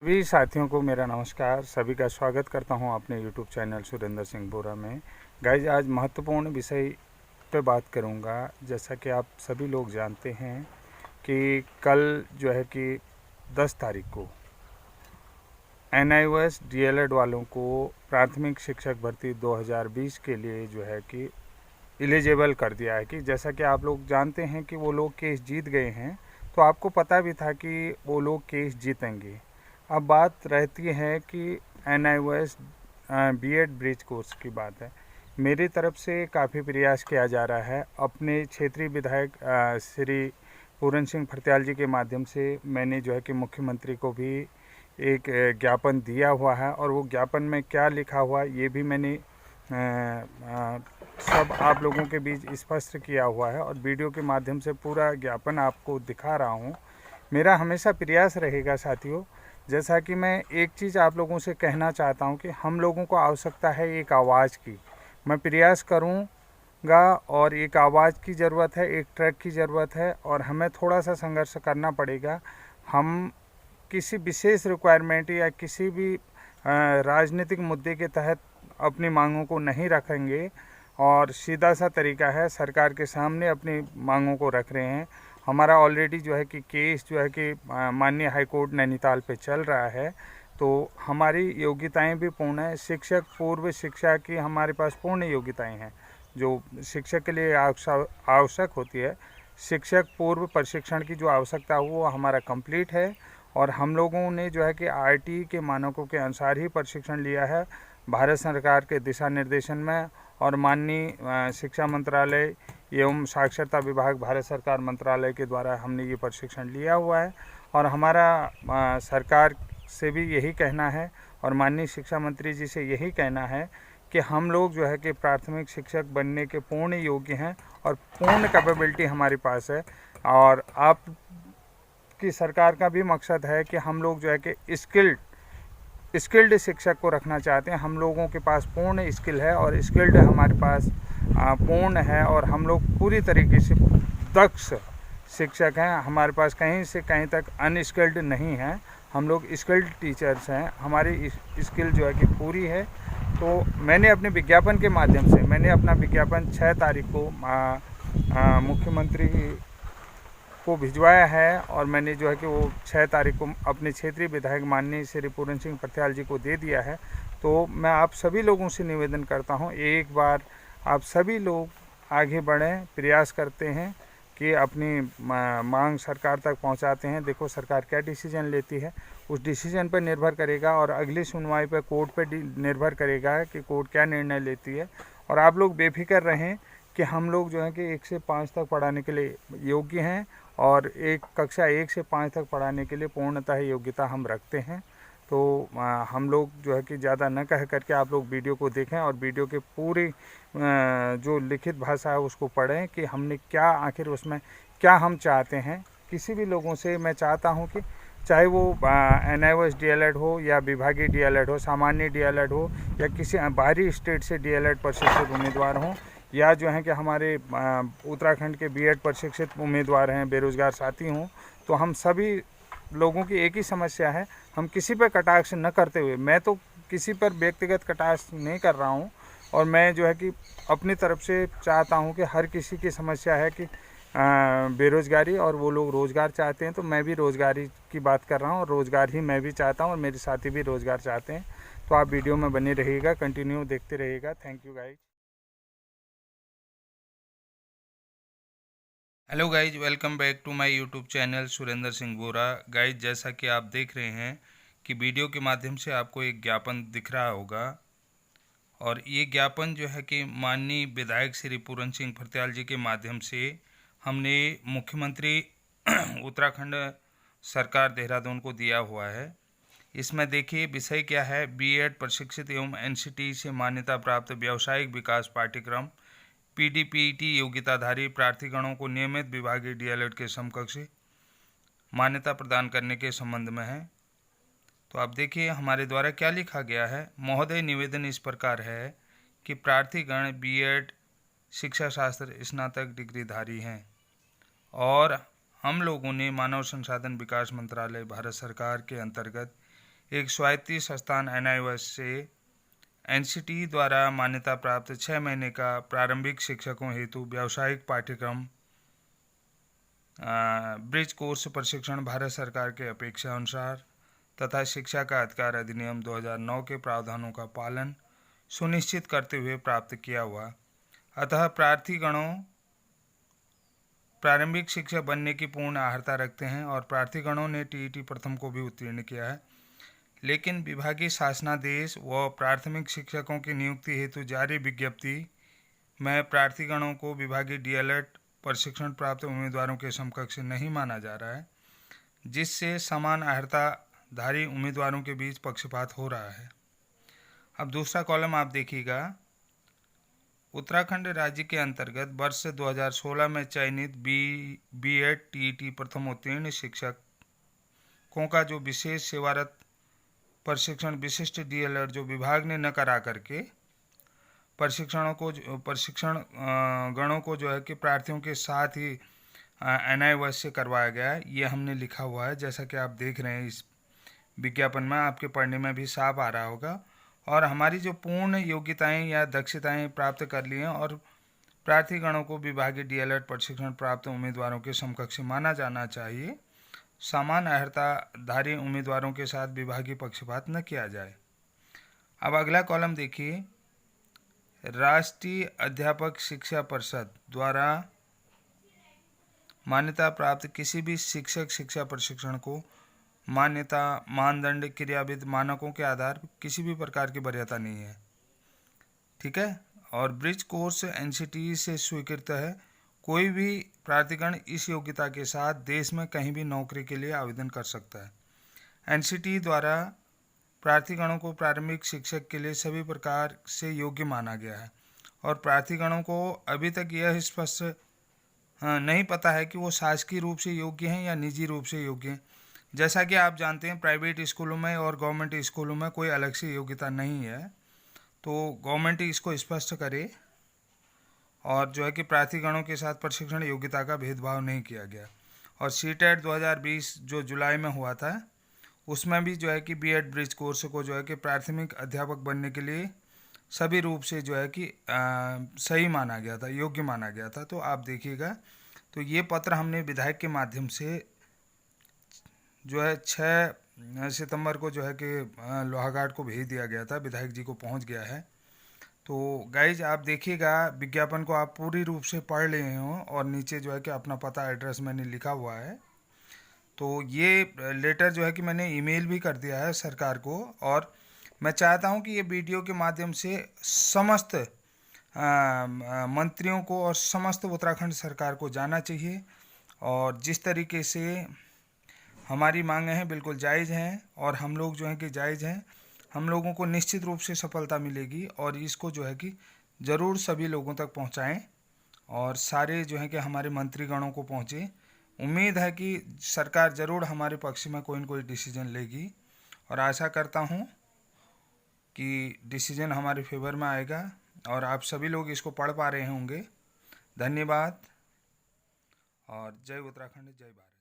सभी साथियों को मेरा नमस्कार। सभी का स्वागत करता हूं अपने YouTube चैनल सुरेंद्र सिंह बोरा में। गाइज, आज महत्वपूर्ण विषय पे बात करूंगा। जैसा कि आप सभी लोग जानते हैं कि कल जो है कि 10 तारीख को NIOS DLED वालों को प्राथमिक शिक्षक भर्ती 2020 के लिए जो है कि एलिजिबल कर दिया है। कि जैसा कि आप लोग जानते हैं कि वो लोग केस जीत गए हैं, तो आपको पता भी था कि वो लोग केस जीतेंगे। अब बात रहती है कि NIOS B.Ed ब्रिज कोर्स की बात है। मेरी तरफ से काफ़ी प्रयास किया जा रहा है। अपने क्षेत्रीय विधायक श्री पूरन सिंह फर्त्याल जी के माध्यम से मैंने जो है कि मुख्यमंत्री को भी एक ज्ञापन दिया हुआ है, और वो ज्ञापन में क्या लिखा हुआ ये भी मैंने सब आप लोगों के बीच स्पष्ट किया हुआ है, और वीडियो के माध्यम से पूरा ज्ञापन आपको दिखा रहा हूँ। मेरा हमेशा प्रयास रहेगा साथियों, जैसा कि मैं एक चीज़ आप लोगों से कहना चाहता हूं कि हम लोगों को आवश्यकता है एक आवाज़ की। मैं प्रयास करूंगा, और एक आवाज़ की ज़रूरत है, एक ट्रैक की ज़रूरत है, और हमें थोड़ा सा संघर्ष करना पड़ेगा। हम किसी विशेष रिक्वायरमेंट या किसी भी राजनीतिक मुद्दे के तहत अपनी मांगों को नहीं रखेंगे, और सीधा सा तरीका है, सरकार के सामने अपनी मांगों को रख रहे हैं। हमारा ऑलरेडी जो है कि केस जो है कि माननीय हाईकोर्ट नैनीताल पे चल रहा है, तो हमारी योग्यताएं भी पूर्ण है। शिक्षक पूर्व शिक्षा की हमारे पास पूर्ण योग्यताएं हैं, जो शिक्षक के लिए आवश्यक होती है। शिक्षक पूर्व प्रशिक्षण की जो आवश्यकता है वो हमारा कंप्लीट है, और हम लोगों ने जो है कि RTE के मानकों के अनुसार ही प्रशिक्षण लिया है, भारत सरकार के दिशा निर्देशन में। और माननीय शिक्षा मंत्रालय एवं साक्षरता विभाग भारत सरकार मंत्रालय के द्वारा हमने ये प्रशिक्षण लिया हुआ है। और हमारा सरकार से भी यही कहना है, और माननीय शिक्षा मंत्री जी से यही कहना है कि हम लोग जो है कि प्राथमिक शिक्षक बनने के पूर्ण योग्य हैं, और पूर्ण कैपेबिलिटी हमारे पास है। और आप की सरकार का भी मकसद है कि हम लोग जो है कि स्किल्ड शिक्षक को रखना चाहते हैं। हम लोगों के पास पूर्ण स्किल है, और स्किल्ड हमारे पास पूर्ण है, और हम लोग पूरी तरीके से दक्ष शिक्षक हैं। हमारे पास कहीं से कहीं तक अनस्किल्ड नहीं है, हम लोग स्किल्ड टीचर्स हैं। हमारी स्किल जो है कि पूरी है। तो मैंने अपने विज्ञापन के माध्यम से मैंने अपना विज्ञापन 6 तारीख को मुख्यमंत्री को भिजवाया है, और मैंने जो है कि वो 6 तारीख को अपने क्षेत्रीय विधायक माननीय श्री पूरन सिंह फर्त्याल जी को दे दिया है। तो मैं आप सभी लोगों से निवेदन करता हूं, एक बार आप सभी लोग आगे बढ़ें, प्रयास करते हैं कि अपनी मांग सरकार तक पहुंचाते हैं। देखो सरकार क्या डिसीजन लेती है, उस डिसीजन पर निर्भर करेगा, और अगली सुनवाई पर कोर्ट पर निर्भर करेगा कि कोर्ट क्या निर्णय लेती है। और आप लोग बेफिक्र रहें कि हम लोग जो है कि 1 से 5 तक पढ़ाने के लिए योग्य हैं, और एक कक्षा 1 से 5 तक पढ़ाने के लिए पूर्णतः योग्यता हम रखते हैं। तो हम लोग जो है कि ज़्यादा न कह करके आप लोग वीडियो को देखें, और वीडियो के पूरी जो लिखित भाषा है उसको पढ़ें कि हमने क्या, आखिर उसमें क्या हम चाहते हैं। किसी भी लोगों से मैं चाहता हूं कि चाहे वो NIOS DLED हो, या विभागीय DLED हो, सामान्य DLED हो, या किसी बाहरी स्टेट से DLED प्रशिक्षित उम्मीदवार हों, या जो है कि हमारे उत्तराखंड के B.Ed प्रशिक्षित उम्मीदवार हैं, बेरोज़गार साथी हों, तो हम सभी लोगों की एक ही समस्या है। हम किसी पर कटाक्ष न करते हुए, मैं तो किसी पर व्यक्तिगत कटाक्ष नहीं कर रहा हूं, और मैं जो है कि अपनी तरफ से चाहता हूं कि हर किसी की समस्या है कि बेरोज़गारी, और वो लोग रोज़गार चाहते हैं। तो मैं भी रोज़गारी की बात कर रहा हूं, और रोज़गार ही मैं भी चाहता हूं, और मेरे साथी भी रोज़गार चाहते हैं। तो आप वीडियो में बने रहिएगा, कंटिन्यू देखते रहिएगा। Thank you guys. Hello guys, welcome back to my YouTube channel Surendra Singh Bora. Guys, जैसा कि आप देख रहे हैं कि वीडियो के माध्यम से आपको एक ज्ञापन दिख रहा होगा, और ये ज्ञापन जो है कि माननीय विधायक श्री पूरन सिंह फर्त्याल जी के माध्यम से हमने मुख्यमंत्री उत्तराखंड सरकार देहरादून को दिया हुआ है। इसमें देखिए विषय क्या है, B.Ed प्रशिक्षित एवं NCT से मान्यता प्राप्त व्यावसायिक विकास पाठ्यक्रम PDPET योग्यताधारी प्रार्थीगणों को नियमित विभागीय DLED के समकक्ष मान्यता प्रदान करने के संबंध में है। तो आप देखिए हमारे द्वारा क्या लिखा गया है। महोदय, निवेदन इस प्रकार है कि प्रार्थीगण B.Ed शिक्षा शास्त्र स्नातक डिग्रीधारी हैं, और हम लोगों ने मानव संसाधन विकास मंत्रालय भारत सरकार के अंतर्गत एक स्वायत्त संस्थान NIOS से NCT द्वारा मान्यता प्राप्त 6 महीने का प्रारंभिक शिक्षकों हेतु व्यावसायिक पाठ्यक्रम ब्रिज कोर्स प्रशिक्षण भारत सरकार के अपेक्षा अनुसार तथा शिक्षा का अधिकार अधिनियम 2009 के प्रावधानों का पालन सुनिश्चित करते हुए प्राप्त किया हुआ। अतः प्रार्थीगणों प्रारंभिक शिक्षक बनने की पूर्ण अर्हता रखते हैं और प्रार्थीगणों ने TET प्रथम को भी उत्तीर्ण किया है, लेकिन विभागीय शासनादेश व प्राथमिक शिक्षकों की नियुक्ति हेतु जारी विज्ञप्ति में प्रार्थीगणों को विभागीय DLED प्रशिक्षण प्राप्त उम्मीदवारों के समकक्ष नहीं माना जा रहा है, जिससे समान अर्हताधारी उम्मीदवारों के बीच पक्षपात हो रहा है। अब दूसरा कॉलम आप देखिएगा, उत्तराखंड राज्य के अंतर्गत वर्ष 2016 में चयनित B.Ed TET प्रथम उत्तीर्ण शिक्षकों का जो विशेष सेवारत प्रशिक्षण विशिष्ट DLED जो विभाग ने न करा करके प्रशिक्षण गणों को जो है कि प्रार्थियों के साथ ही NIOS से करवाया गया है, ये हमने लिखा हुआ है। जैसा कि आप देख रहे हैं इस विज्ञापन में, आपके पढ़ने में भी साफ आ रहा होगा। और हमारी जो पूर्ण योग्यताएं या दक्षताएं प्राप्त कर ली हैं और प्रार्थीगणों को विभागीय DLED प्रशिक्षण प्राप्त उम्मीदवारों के समकक्ष माना जाना चाहिए। समान अर्हताधारी उम्मीदवारों के साथ विभागीय पक्षपात न किया जाए। अब अगला कॉलम देखिए, राष्ट्रीय अध्यापक शिक्षा परिषद द्वारा मान्यता प्राप्त किसी भी शिक्षक शिक्षा प्रशिक्षण को मान्यता मानदंड क्रियाविद मानकों के आधार पर किसी भी प्रकार की वरीयता नहीं है, ठीक है। और ब्रिज कोर्स NCT से स्वीकृत है। कोई भी प्रार्थीगण इस योग्यता के साथ देश में कहीं भी नौकरी के लिए आवेदन कर सकता है। NCT द्वारा प्रार्थीगणों को प्रारंभिक शिक्षक के लिए सभी प्रकार से योग्य माना गया है और प्रार्थीगणों को अभी तक यह स्पष्ट नहीं पता है कि वो शासकीय रूप से योग्य हैं या निजी रूप से योग्य हैं। जैसा कि आप जानते हैं, प्राइवेट स्कूलों में और गवर्नमेंट स्कूलों में कोई अलग से योग्यता नहीं है, तो गवर्नमेंट इसको स्पष्ट करे और जो है कि प्रार्थीगणों के साथ प्रशिक्षण योग्यता का भेदभाव नहीं किया गया। और CTET 2020 जो जुलाई में हुआ था, उसमें भी जो है कि B.Ed ब्रिज कोर्स को जो है कि प्राथमिक अध्यापक बनने के लिए सभी रूप से जो है कि सही माना गया था, योग्य माना गया था। तो आप देखिएगा, तो ये पत्र हमने विधायक के माध्यम से जो है 6 सितंबर को जो है कि लोहाघाट को भेज दिया गया था, विधायक जी को पहुंच गया है। तो गाइज आप देखिएगा, विज्ञापन को आप पूरी रूप से पढ़ रहे हो और नीचे जो है कि अपना पता एड्रेस मैंने लिखा हुआ है। तो ये लेटर जो है कि मैंने ईमेल भी कर दिया है सरकार को और मैं चाहता हूं कि ये वीडियो के माध्यम से समस्त मंत्रियों को और समस्त उत्तराखंड सरकार को जानना चाहिए। और जिस तरीके से हमारी मांगें हैं बिल्कुल जायज़ हैं और हम लोग जो हैं कि जायज़ हैं, हम लोगों को निश्चित रूप से सफलता मिलेगी और इसको जो है कि ज़रूर सभी लोगों तक पहुंचाएं और सारे जो है कि हमारे मंत्रीगणों को पहुंचे। उम्मीद है कि सरकार ज़रूर हमारे पक्ष में कोई न कोई डिसीजन लेगी और आशा करता हूं कि डिसीजन हमारे फेवर में आएगा और आप सभी लोग इसको पढ़ पा रहे होंगे। धन्यवाद और जय उत्तराखंड, जय भारत।